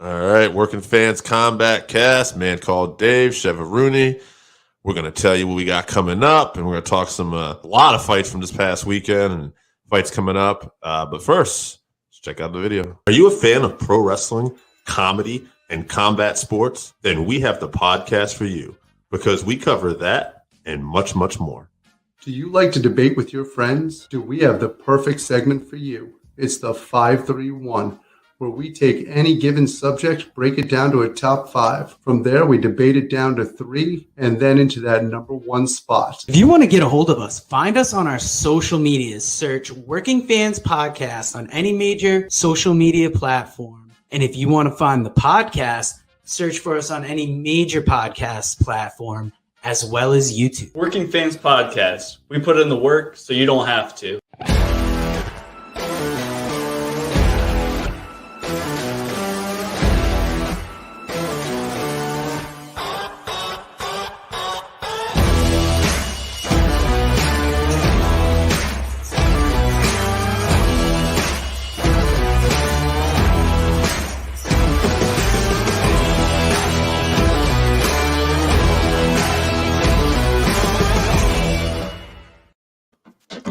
All right, Working Fans Combatcast, man called Dave, Chevarooney. We're going to tell you what we got coming up, and we're going to talk a lot of fights from this past weekend and fights coming up. But first, let's check out the video. Are you a fan of pro wrestling, comedy, and combat sports? Then we have the podcast for you because we cover that and much, much more. Do you like to debate with your friends? Do we have the perfect segment for you? It's the 531, where we take any given subject, break it down to a top 5. From there, we debate it down to 3, and then into that number 1 spot. If you want to get a hold of us, find us on our social medias. Search Working Fans Podcast on any major social media platform. And if you want to find the podcast, search for us on any major podcast platform, as well as YouTube. Working Fans Podcast. We put in the work so you don't have to.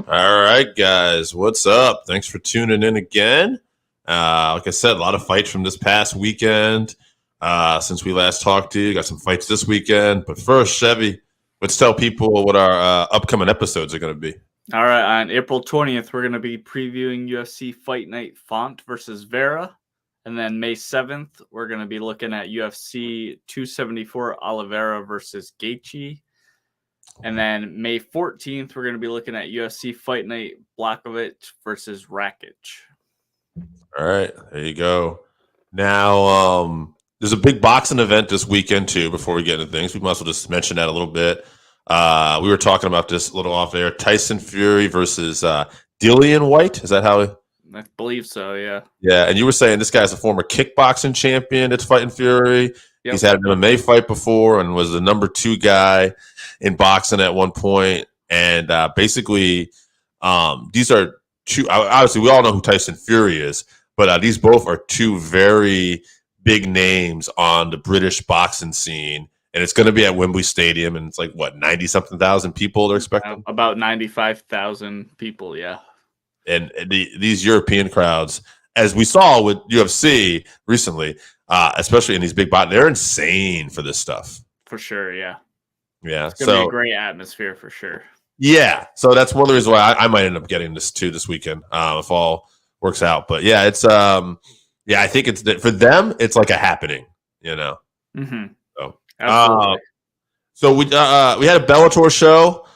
All right, guys, what's up? Thanks for tuning in again. Like I said, a lot of fights from this past weekend since we last talked to you. Got some fights this weekend. But first, Chevy, let's tell people what our upcoming episodes are going to be. All right, on April 20th, we're going to be previewing UFC Fight Night Font versus Vera. And then May 7th, we're going to be looking at UFC 274 Oliveira versus Gaethje. And then May 14th, we're going to be looking at UFC Fight Night Blachowicz versus Rakic. All right, there you go. Now, there's a big boxing event this weekend, too, before we get into things. We might as well just mention that a little bit. We were talking about this a little off air. Tyson Fury versus Dillian White. Is that how? I believe so, yeah. Yeah, and you were saying this guy's a former kickboxing champion that's fighting Fury. Yep. He's had an MMA fight before and was the number 2 guy in boxing at one point. And basically, these are two. Obviously, we all know who Tyson Fury is, but these both are 2 very big names on the British boxing scene. And it's going to be at Wembley Stadium, and it's like, what, 90-something thousand people they're expecting? About 95,000 people, yeah. And these European crowds, as we saw with UFC recently, especially in these big boxing, they're insane for this stuff. For sure, yeah. Yeah, it's gonna be a great atmosphere for sure. Yeah, so that's one of the reasons why I might end up getting this too this weekend if all works out. But yeah, it's I think it's for them. It's like a happening, you know. Mm-hmm. So we had a Bellator show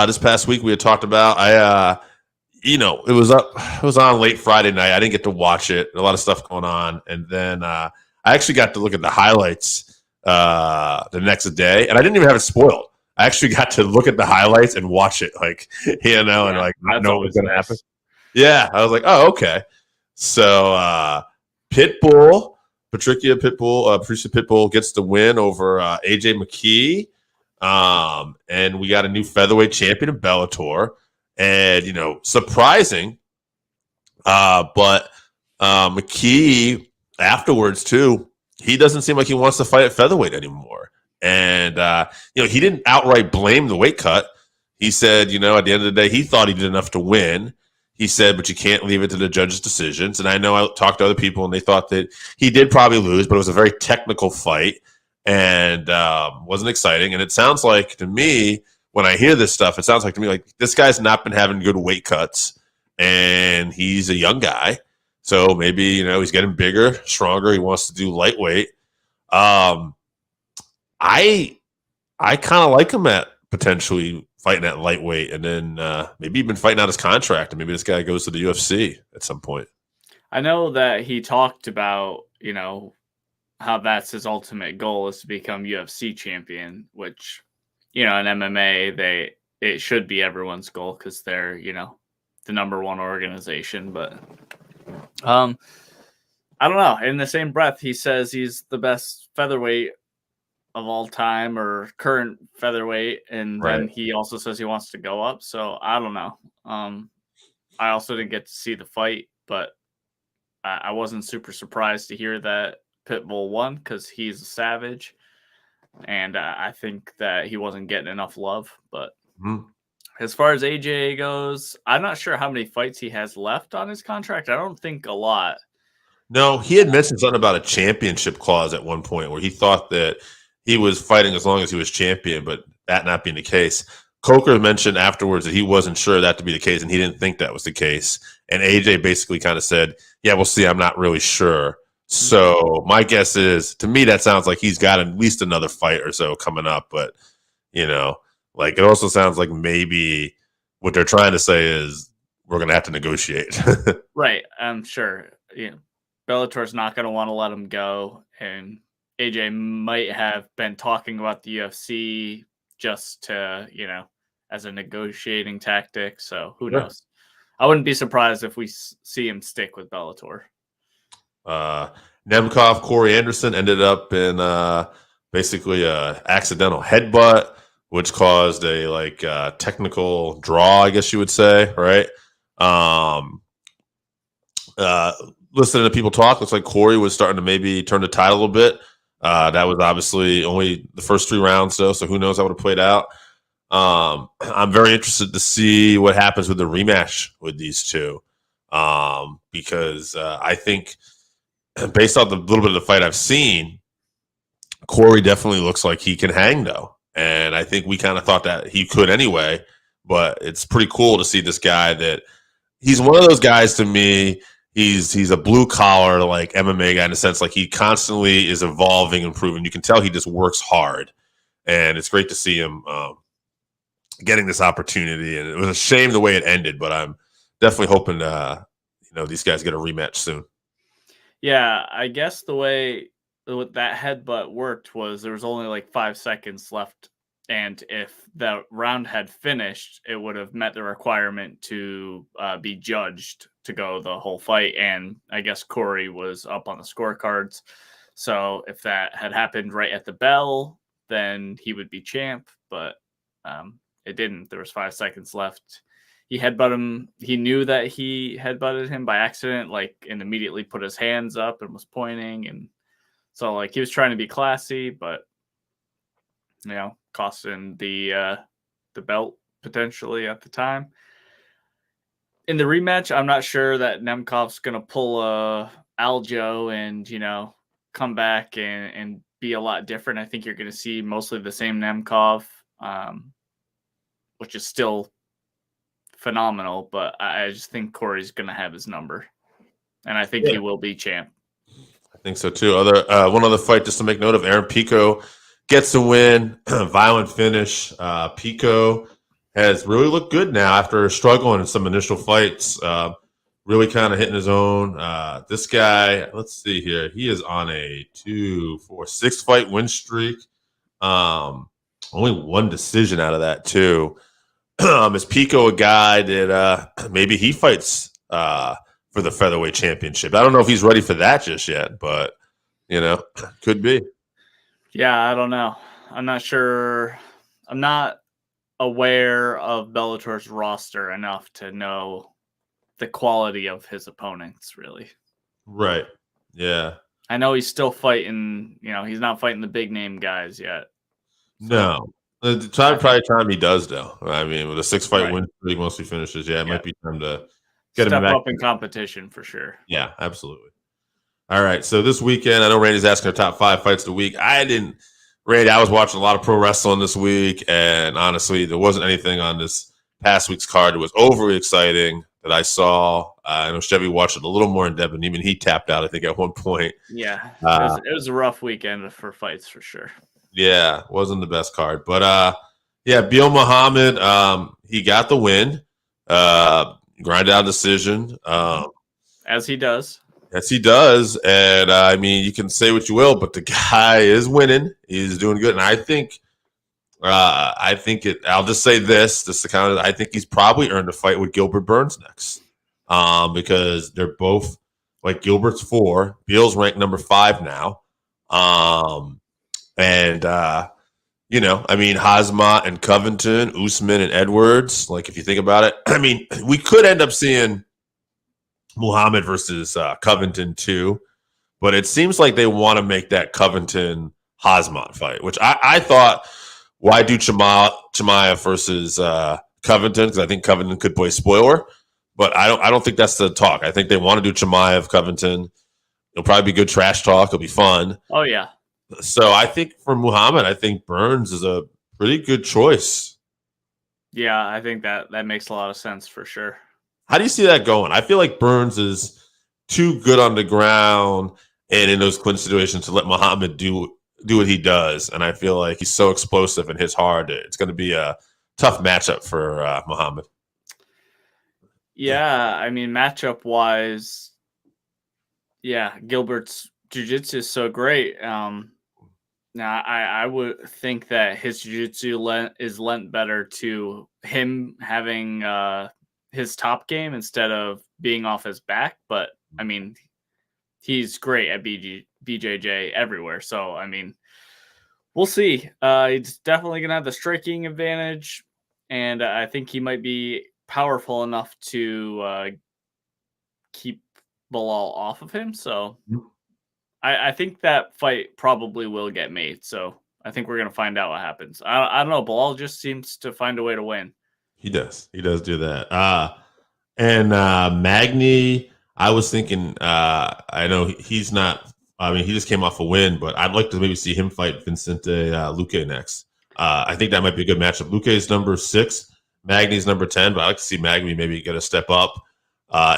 this past week. We had talked about. It was on late Friday night. I didn't get to watch it. A lot of stuff going on, and then I actually got to look at the highlights the next day, and I didn't even have it spoiled. I actually got to look at the highlights and watch it, and not know what was going to happen. Yeah, I was like, oh, okay. So Patricia Pitbull gets the win over AJ McKee, and we got a new featherweight champion in Bellator, and surprising, but McKee afterwards too. He doesn't seem like he wants to fight at featherweight anymore. And, he didn't outright blame the weight cut. He said, at the end of the day, he thought he did enough to win. He said, but you can't leave it to the judges' decisions. And I know I talked to other people, and they thought that he did probably lose, but it was a very technical fight and wasn't exciting. And it sounds like to me, when I hear this stuff, it sounds like to me like this guy's not been having good weight cuts, and he's a young guy. So maybe, he's getting bigger, stronger. He wants to do lightweight. I kind of like him at potentially fighting at lightweight, and then maybe even fighting out his contract, and maybe this guy goes to the UFC at some point. I know that he talked about, how that's his ultimate goal is to become UFC champion, which, in MMA, it should be everyone's goal because they're, the number 1 organization, but I don't know. In the same breath, he says he's the best featherweight of all time or current featherweight, and then he also says he wants to go up. So I don't know. I also didn't get to see the fight, but I wasn't super surprised to hear that Pitbull won because he's a savage. And I think that he wasn't getting enough love. But as far as AJ goes, I'm not sure how many fights he has left on his contract. I don't think a lot. No, he had mentioned something about a championship clause at one point where he thought that he was fighting as long as he was champion, but that not being the case. Coker mentioned afterwards that he wasn't sure that to be the case, and he didn't think that was the case. And AJ basically kind of said, yeah, we'll see. I'm not really sure. So my guess is, to me, that sounds like he's got at least another fight or so coming up. But, like it also sounds like maybe what they're trying to say is we're going to have to negotiate. Right. I'm sure. Bellator's not going to want to let him go. And AJ might have been talking about the UFC just to, as a negotiating tactic. So who knows? I wouldn't be surprised if we see him stick with Bellator. Nemkov, Corey Anderson ended up in basically a accidental headbutt, which caused a technical draw, I guess you would say, right? Listening to people talk, looks like Corey was starting to maybe turn the tide a little bit. That was obviously only the first 3 rounds, though, so who knows how it would have played out. I'm very interested to see what happens with the rematch with these two, because I think based on the little bit of the fight I've seen, Corey definitely looks like he can hang, though. And I think we kind of thought that he could anyway, but it's pretty cool to see this guy that he's one of those guys to me. He's a blue collar like MMA guy in a sense, like he constantly is evolving, improving. You can tell he just works hard, and it's great to see him getting this opportunity. And it was a shame the way it ended, but I'm definitely hoping these guys get a rematch soon. Yeah, I guess the way that headbutt worked was there was only like 5 seconds left. And if the round had finished, it would have met the requirement to be judged to go the whole fight. And I guess Corey was up on the scorecards. So if that had happened right at the bell, then he would be champ. But it didn't. There was 5 seconds left. He headbutted him. He knew that he headbutted him by accident, and immediately put his hands up and was pointing. And so he was trying to be classy, but costing the belt potentially at the time. In the rematch, I'm not sure that Nemkov's going to pull a Aljo and, come back and be a lot different. I think you're going to see mostly the same Nemkov, which is still phenomenal, but I just think Corey's going to have his number, and I think he will be champ. I think so too. One other fight just to make note of: Aaron Pico gets the win, violent finish. Pico has really looked good now after struggling in some initial fights. Really kind of hitting his own. This guy, let's see here. He is on a 6 fight win streak. Only 1 decision out of that too. Is Pico a guy that maybe he fights for the featherweight championship? I don't know if he's ready for that just yet, but could be. Yeah, I don't know. I'm not sure. I'm not aware of Bellator's roster enough to know the quality of his opponents, really. Right. Yeah. I know he's still fighting, he's not fighting the big name guys yet. So. No. Probably time he does, though. I mean, with a 6 fight win streak, mostly finishes, it might be time to get him back. Up in competition for sure. Yeah, absolutely. All right, so this weekend, I know Randy's asking our top 5 fights of the week. Randy, I was watching a lot of pro wrestling this week, and honestly, there wasn't anything on this past week's card that was overly exciting that I saw. I know Chevy watched it a little more in depth, and even he tapped out, I think, at one point. Yeah, it was a rough weekend for fights for sure. Yeah, wasn't the best card. But, Beal Muhammad, he got the win, grind out decision. As he does. Yes, he does. And, you can say what you will, but the guy is winning. He's doing good. And I think I'll just say this to I think he's probably earned a fight with Gilbert Burns next. Because they're both, Gilbert's 4. Beal's ranked number 5 now. Hazmat and Covington, Usman and Edwards, if you think about it, we could end up seeing Muhammad versus Covington too. but it seems like they want to make that Covington Hosmont fight, which I thought, why do Chimaev versus Covington? Because I think Covington could play spoiler, but I don't think that's the talk. I think they want to do Chimaev Covington. It'll probably be good trash talk. It'll be fun. Oh yeah. So I think for Muhammad, I think Burns is a pretty good choice. Yeah, I think that makes a lot of sense for sure. How do you see that going? I feel like Burns is too good on the ground and in those clinch situations to let Muhammad do what he does. And I feel like he's so explosive and hits hard. It's going to be a tough matchup for Muhammad. Yeah, I mean, matchup wise, yeah, Gilbert's jiu-jitsu is so great. Now, I would think that his jiu-jitsu is lent better to him having his top game instead of being off his back. But, I mean, he's great at BJJ everywhere. So, I mean, we'll see. He's definitely going to have the striking advantage. And I think he might be powerful enough to keep Bilal off of him. So I think that fight probably will get made. So I think we're going to find out what happens. I don't know. Bilal just seems to find a way to win. He does. He does do that. And Magny, I was thinking, I know he's not, I mean, he just came off a win, but I'd like to maybe see him fight Vincente Luque next. I think that might be a good matchup. Luque is number 6. Magny's number 10, but I'd like to see Magny maybe get a step up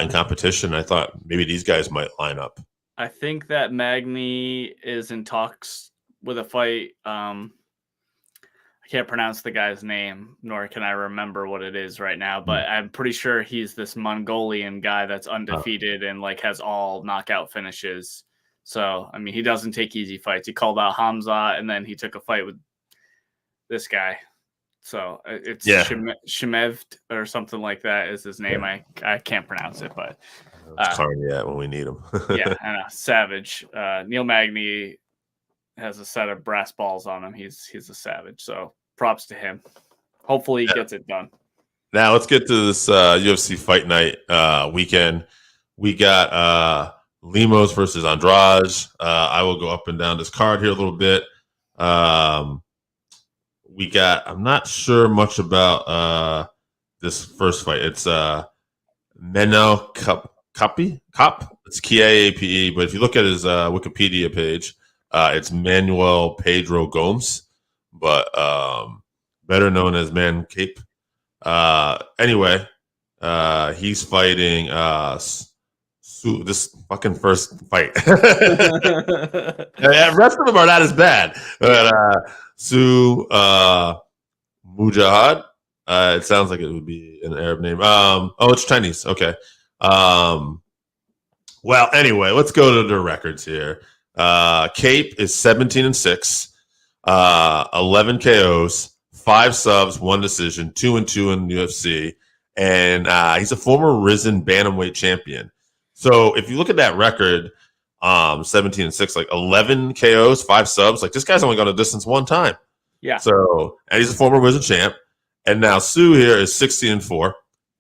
in competition. I thought maybe these guys might line up. I think that Magny is in talks with a fight. I can't pronounce the guy's name, nor can I remember what it is right now, but I'm pretty sure he's this Mongolian guy that's undefeated and like has all knockout finishes. So, I mean, he doesn't take easy fights. He called out Hamza and then he took a fight with this guy. So it's Shemev or something like that is his name. I can't pronounce it, but Carney when we need him. Yeah, I know. Savage. Neil Magny has a set of brass balls on him. He's a savage. So props to him. Hopefully he gets it done. Now let's get to this UFC Fight Night weekend. We got Lemos versus Andraj. I will go up and down this card here a little bit. We got, I'm not sure much about this first fight. It's Menno Cop. It's Kiape, but if you look at his Wikipedia page, it's Manuel Pedro Gomes, but better known as Man Cape. Anyway, he's fighting this fucking first fight. The rest of them are not as bad, but Su Mujahid. It sounds like it would be an Arab name. It's Chinese. Okay. Well, anyway, let's go to the records here. Cape is 17-6, 11 KOs, 5 subs, 1 decision, 2-2 in the UFC, and he's a former risen bantamweight champion. So if you look at that record, 17-6, like 11 KOs, 5 subs, like this guy's only gone a distance 1 time. Yeah. So, and he's a former risen champ. And now Sue here is 16-4,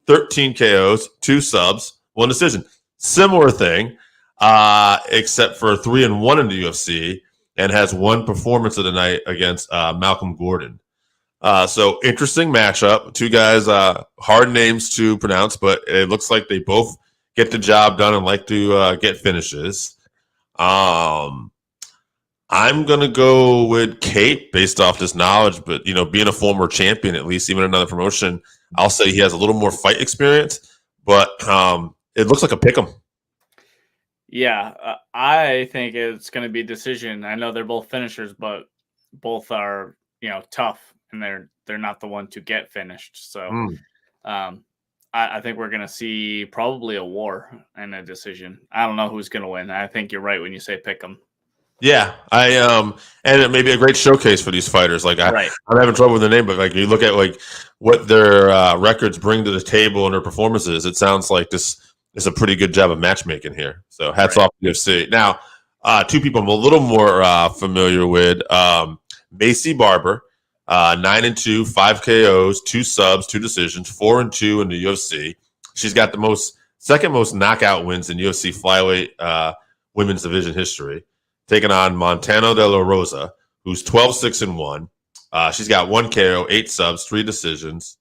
13 KOs, 2 subs, 1 decision. Similar thing, except for 3-1 in the UFC, and has 1 performance of the night against Malcolm Gordon. So interesting matchup. 2 guys, hard names to pronounce, but it looks like they both get the job done and like to get finishes. I'm gonna go with Kate based off this knowledge, but being a former champion, at least even another promotion, I'll say he has a little more fight experience. But it looks like a pick'em. Yeah, I think it's going to be decision. I know they're both finishers, but both are tough, and they're not the one to get finished. So I think we're going to see probably a war and a decision. I don't know who's going to win. I think you're right when you say pick 'em. Yeah, and it may be a great showcase for these fighters. Like I'm having trouble with the name, but like you look at like what their records bring to the table and their performances, it sounds like this is a pretty good job of matchmaking here. So hats off to UFC. Now, 2 people I'm a little more familiar with: Macy Barber, 9-2, 5 KOs, 2 subs, 2 decisions, 4-2 in the UFC. She's got the second most knockout wins in UFC flyweight women's division history, taking on Montano De La Rosa, who's 12-6-1. She's got 1 KO, 8 subs, 3 decisions,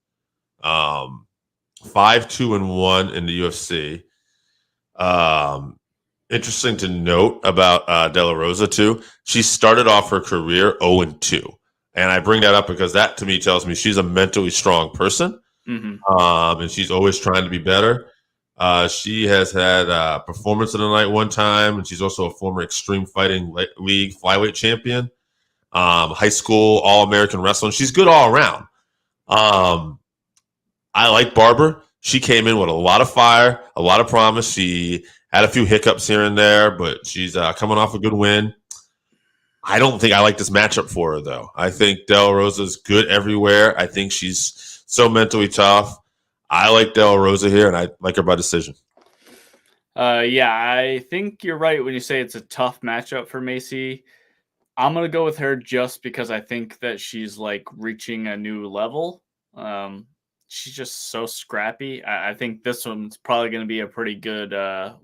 5-2-1 in the UFC. Interesting to note about De La Rosa, too. She started off her career 0-2. And I bring that up because that, to me, tells me she's a mentally strong person. Mm-hmm. And she's always trying to be better. She has had performance of the night one time, and she's also a former Extreme Fighting League flyweight champion, high school All-American wrestling. She's good all around. I like Barber. She came in with a lot of fire, a lot of promise. She had a few hiccups here and there, but she's coming off a good win. I don't think I like this matchup for her, though. I think De La Rosa's good everywhere. I think she's so mentally tough. I like De La Rosa here, and I like her by decision. Yeah, I think you're right when you say it's a tough matchup for Macy. I'm going to go with her just because I think that she's like reaching a new level. She's just so scrappy. I think this one's probably going to be a pretty good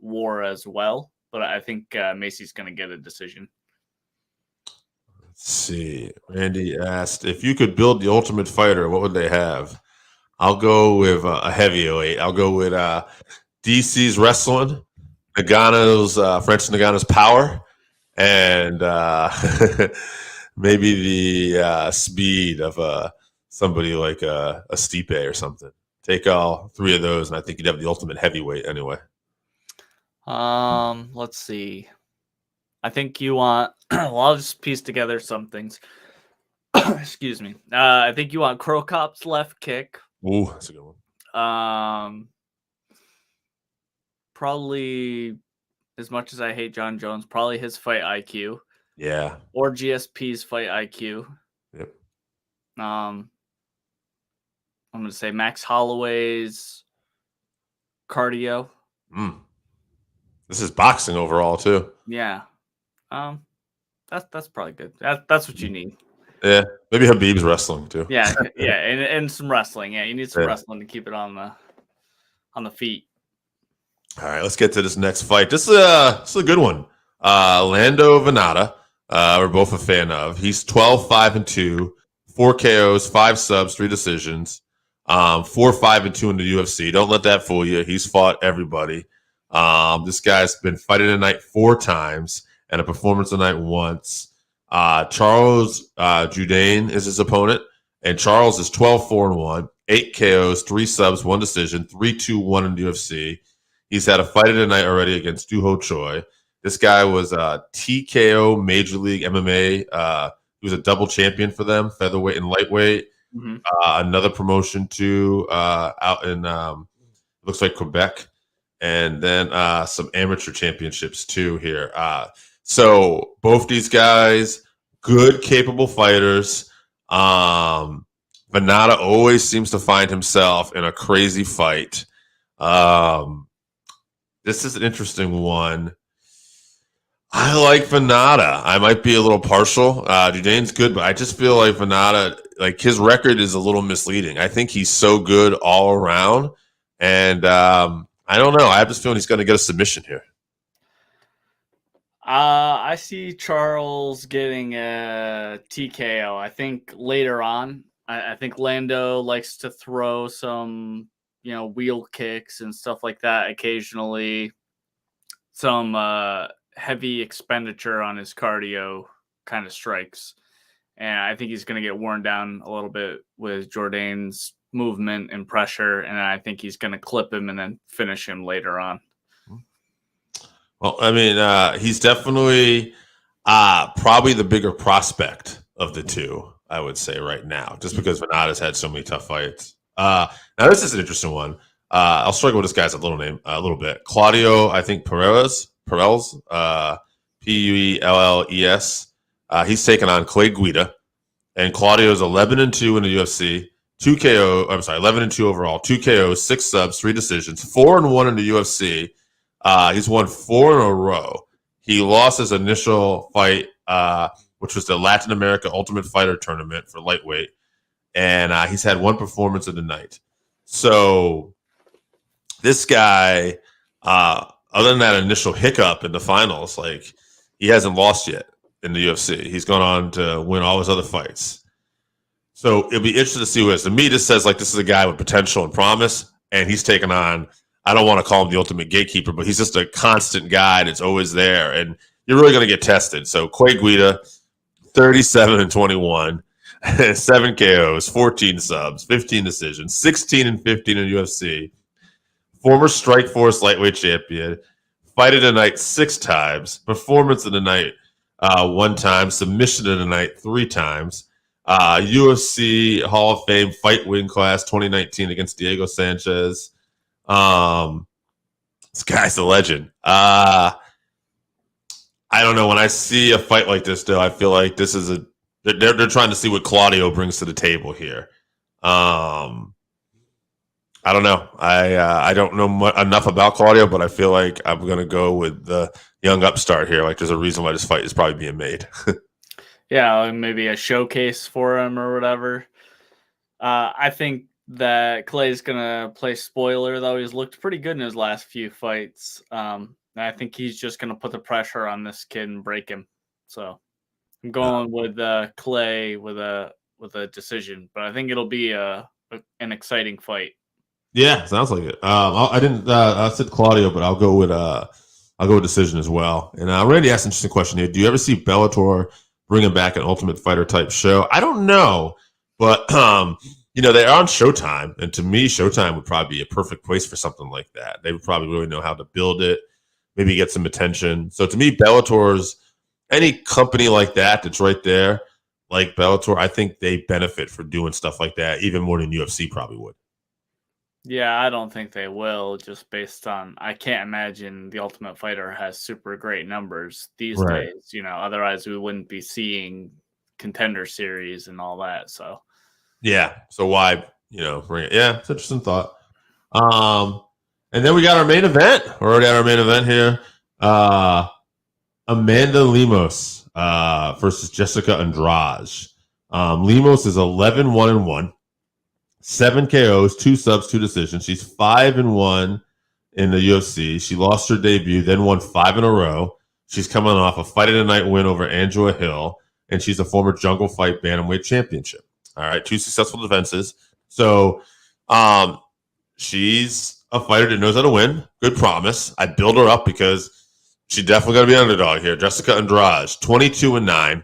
war as well, but I think Macy's going to get a decision. Let's see. Randy asked, if you could build the Ultimate Fighter, what would they have? I'll go with a heavyweight. I'll go with DC's wrestling, Nagano's Francis Nagano's power, and maybe the speed of somebody like a Stipe or something. Take all 3 of those, and I think you'd have the ultimate heavyweight anyway. Let's see. I think you want. Well, I'll just piece together some things. Excuse me. I think you want Crow Cop's left kick. Ooh, that's a good one. Probably, as much as I hate John Jones, probably his fight IQ. Yeah. Or GSP's fight IQ. Yep. I'm going to say Max Holloway's cardio. This is boxing overall too. Yeah. That's probably good. That's what you need. Yeah, maybe Habib's wrestling too. Yeah, and some wrestling. Yeah, you need some wrestling to keep it on the feet. All right, let's get to this next fight. This is a good one. Lando Venata, we're both a fan of. He's 12-5-2, 4 KOs, 5 subs, 3 decisions, 4-5-2 in the UFC. Don't let that fool you. He's fought everybody. This guy's been fighting tonight 4 times and a performance tonight once. Charles Jourdain is his opponent, and Charles is 12-4-1, 8 KOs, 3 subs, 1 decision, 3-2-1 in the UFC. He's had a fight tonight already against Doo Ho Choi. This guy was TKO Major League MMA. He was a double champion for them, featherweight and lightweight. Mm-hmm. Another promotion too out in looks like Quebec, and then some amateur championships too here. So both these guys, good, capable fighters. Venata always seems to find himself in a crazy fight. This is an interesting one. I like Venata. I might be a little partial. Jourdain's good, but I just feel like Venata, like his record is a little misleading. I think he's so good all around, and I don't know. I have this feeling he's going to get a submission here. I see Charles getting a TKO. I think later on, I think Lando likes to throw some, wheel kicks and stuff like that occasionally. Some heavy expenditure on his cardio kind of strikes. And I think he's going to get worn down a little bit with Jourdain's movement and pressure. And I think he's going to clip him and then finish him later on. Well, I mean, he's definitely probably the bigger prospect of the two, I would say right now, just because Venata's had so many tough fights. Now, this is an interesting one. I'll struggle with this guy's a little bit. Claudio, I think Perez, Puelles, he's taking on Clay Guida, and Claudio's 11-2 in the UFC, 11-2 overall, 2 KOs, 6 subs, 3 decisions, 4-1 in the UFC. He's won 4 in a row. He lost his initial fight, which was the Latin America Ultimate Fighter tournament for lightweight, and he's had 1 performance of the night. So this guy, other than that initial hiccup in the finals, like he hasn't lost yet in the UFC. He's gone on to win all his other fights. So it'll be interesting to see who it is. To me, this says like this is a guy with potential and promise, and he's taken on, I don't want to call him the ultimate gatekeeper, but he's just a constant guy that's always there, and you're really going to get tested. So Clay Guida, 37-21, 7 KOs, 14 subs, 15 decisions, 16-15 in UFC. Former Strikeforce lightweight champion, fight of the night 6 times, performance of the night 1 time, submission of the night 3 times, UFC Hall of Fame fight win class 2019 against Diego Sanchez. This guy's a legend. I don't know. When I see a fight like this, though, I feel like this is they're trying to see what Claudio brings to the table here. I don't know. I don't know enough about Claudio, but I feel like I'm going to go with the young upstart here. Like there's a reason why this fight is probably being made. Yeah, maybe a showcase for him or whatever. I think that Clay's going to play spoiler, though. He's looked pretty good in his last few fights. I think he's just going to put the pressure on this kid and break him. So I'm going with Clay with a decision, but I think it'll be an exciting fight. Yeah, sounds like it. I didn't. I said Claudio, but I'll go with decision as well. And Randy asked an interesting question here. Do you ever see Bellator bringing back an Ultimate Fighter type show? I don't know, but they're on Showtime, and to me, Showtime would probably be a perfect place for something like that. They would probably really know how to build it, maybe get some attention. So to me, Bellator's any company like that that's right there, like Bellator, I think they benefit for doing stuff like that even more than UFC probably would. Yeah, I don't think they will, just based on I can't imagine the Ultimate Fighter has super great numbers these days. Otherwise we wouldn't be seeing Contender Series and all that. So yeah, so why bring it? Yeah, it's an interesting thought. And then we got our main event. We're already at our main event here. Amanda Lemos versus Jessica Andraj. Lemos is 11-1-1. 7 KOs, 2 subs, 2 decisions. She's 5-1 in the UFC. She lost her debut, then won 5 in a row. She's coming off a fight of the night win over Angela Hill, and she's a former Jungle Fight Bantamweight Championship. All right, 2 successful defenses. So she's a fighter that knows how to win. Good promise. I build her up because she's definitely going to be an underdog here. Jessica Andraj, 22-9,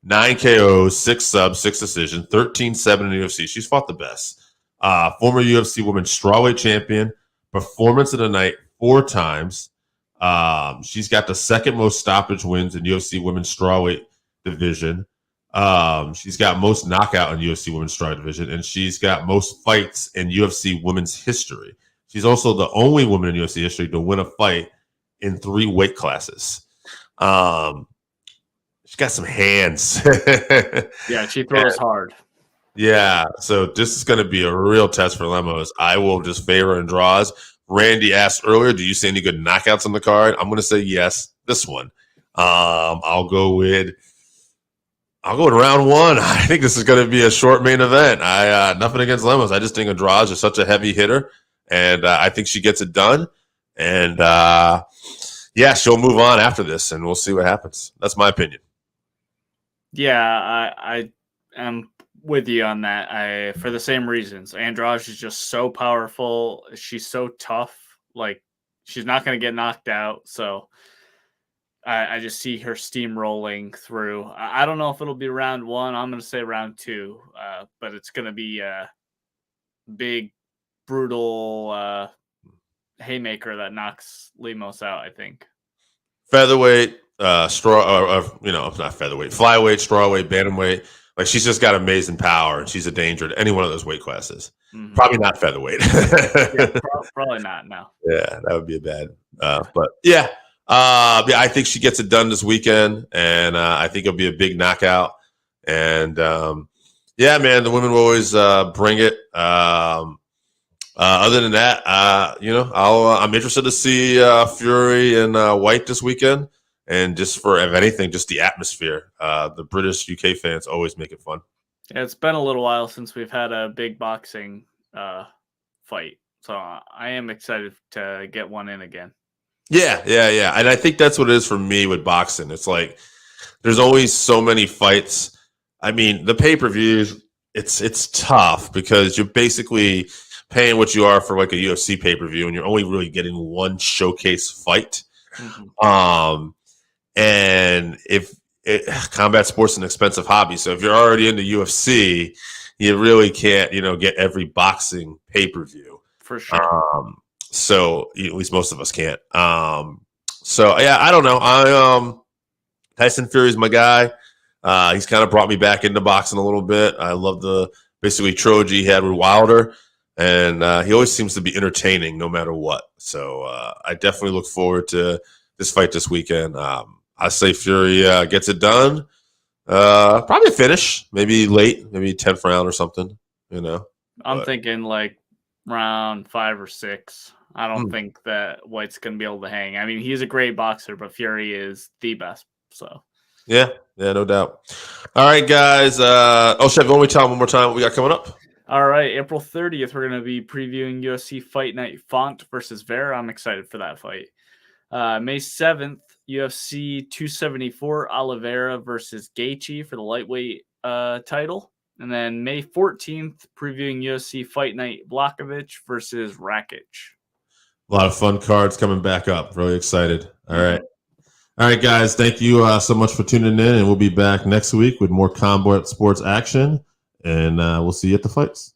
9 KOs, 6 subs, 6 decisions, 13-7 in the UFC. She's fought the best. Former UFC Women's Strawweight Champion, performance of the night 4 times. She's got the second most stoppage wins in UFC Women's Strawweight division. She's got most knockout in UFC Women's Strawweight division, and she's got most fights in UFC Women's history. She's also the only woman in UFC history to win a fight in 3 weight classes. She's got some hands. Yeah, she throws hard. Yeah, so this is going to be a real test for Lemos. I will just favor Andraj. Randy asked earlier, do you see any good knockouts on the card? I'm going to say yes, this one. I'll go with round 1. I think this is going to be a short main event. Nothing against Lemos. I just think Andraj is such a heavy hitter, and I think she gets it done. And, she'll move on after this, and we'll see what happens. That's my opinion. Yeah, I am with you on that. For the same reasons. Andraj is just so powerful. She's so tough. Like, she's not going to get knocked out. So I just see her steamrolling through. I don't know if it'll be round 1. I'm going to say round 2. But it's going to be a big, brutal haymaker that knocks Lemos out, I think. Featherweight, not featherweight, flyweight, strawweight, bantamweight. Like, she's just got amazing power, and she's a danger to any one of those weight classes. Mm-hmm. Probably not featherweight. Probably not. No. Yeah, that would be a bad. But yeah, I think she gets it done this weekend, and I think it'll be a big knockout. And man, the women will always bring it. Other than that, I'm interested to see Fury and White this weekend. And just for, if anything, just the atmosphere. The British UK fans always make it fun. Yeah, it's been a little while since we've had a big boxing fight. So I am excited to get one in again. Yeah. And I think that's what it is for me with boxing. It's like there's always so many fights. I mean, the pay-per-views, it's tough because you're basically paying what you are for like a UFC pay-per-view, and you're only really getting one showcase fight. Mm-hmm. And combat sports an expensive hobby, so if you're already into UFC, you really can't, get every boxing pay-per-view for sure. So at least most of us can't. So yeah, I don't know. Tyson Fury is my guy. He's kind of brought me back into boxing a little bit. I love the basically trilogy he had with Wilder, and he always seems to be entertaining no matter what. So I definitely look forward to this fight this weekend. I say Fury gets it done. Probably a finish, maybe late, maybe 10th round or something. I'm thinking like round 5 or 6. I don't think that White's going to be able to hang. I mean, he's a great boxer, but Fury is the best. So yeah, no doubt. All right, guys. Chevy, why don't we tell them one more time what we got coming up? All right, April 30th, we're going to be previewing UFC Fight Night Font versus Vera. I'm excited for that fight. May 7th, UFC 274 Oliveira versus Gaethje for the lightweight title. And then May 14th, previewing UFC Fight Night Blachowicz versus Rakic. A lot of fun cards coming back up. Really excited. All right. All right, guys. Thank you so much for tuning in. And we'll be back next week with more combat sports action. And we'll see you at the fights.